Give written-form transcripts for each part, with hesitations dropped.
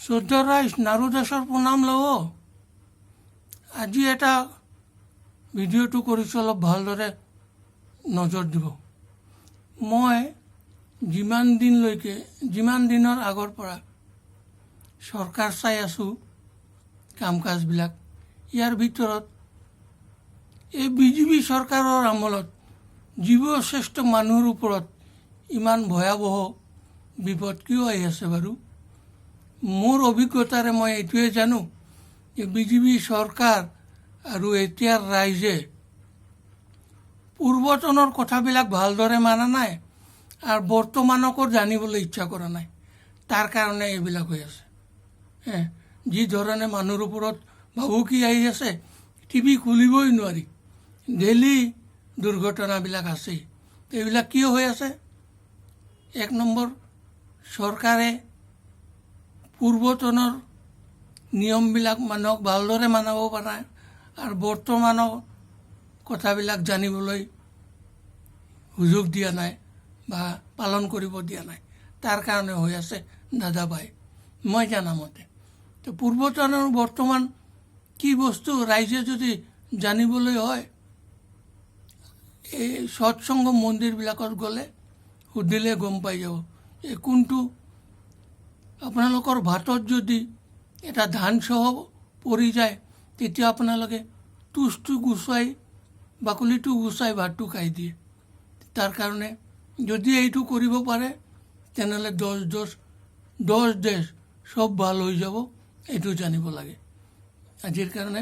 শ্ৰদ্ধা ৰাইজ নাৰু দাসৰ প্ৰণাম লব। আজি এটা ভিডিঅ'টো কৰিছোঁ, অলপ ভালদৰে নজৰ দিব। মই যিমান দিনৰ আগৰ পৰা চৰকাৰ চাই আছোঁ কাম কাজবিলাক, ইয়াৰ ভিতৰত এই বিজেপি চৰকাৰৰ আমলত জীৱশ্ৰেষ্ঠ মানুহৰ ওপৰত ইমান ভয়াৱহ বিপদ কিয় আহি আছে বাৰু? মোৰ অভিজ্ঞতাৰে মই এইটোৱে জানো যে বিজেপি চৰকাৰ আৰু এতিয়াৰ ৰাইজে পূৰ্বতনৰ কথাবিলাক ভালদৰে মানা নাই আৰু বৰ্তমানকো জানিবলৈ ইচ্ছা কৰা নাই। তাৰ কাৰণে এইবিলাক হৈ আছে। যি ধৰণে মানুহৰ ওপৰত ভাবুকি আহি আছে, টিভি খুলিবই নোৱাৰি, ডেইলি দুৰ্ঘটনাবিলাক আছেই। এইবিলাক কিয় হৈ আছে? 1 নম্বৰ, চৰকাৰে পূৰ্বতনৰ নিয়মবিলাক মানুহক ভালদৰে মানাব পৰা নাই আৰু বৰ্তমানৰ কথাবিলাক জানিবলৈ সুযোগ দিয়া নাই বা পালন কৰিব দিয়া নাই। তাৰ কাৰণে হৈ আছে দাদা ভাই, মই জানামতে। তো পূৰ্বতন আৰু বৰ্তমান কি বস্তু ৰাইজে যদি জানিবলৈ হয়, এই সৎসংগ মন্দিৰবিলাকত গ'লে সুধিলে গম পাই যাব। এই কোনটো আপোনালোকৰ ভাতত যদি এটা ধানসহ পৰি যায়, তেতিয়া আপোনালোকে তুচটো গুচাই, বাকলিটো গুচাই ভাতটো খাই দিয়ে। তাৰ কাৰণে যদি এইটো কৰিব পাৰে, তেনেহ'লে 10 দেশ সব ভাল হৈ যাব, এইটো জানিব লাগে। আজিৰ কাৰণে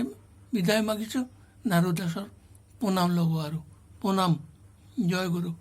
বিদায় মাগিছোঁ। নাৰু দাসৰ প্ৰণাম ল'ব আৰু প্ৰণাম। জয় গুৰু।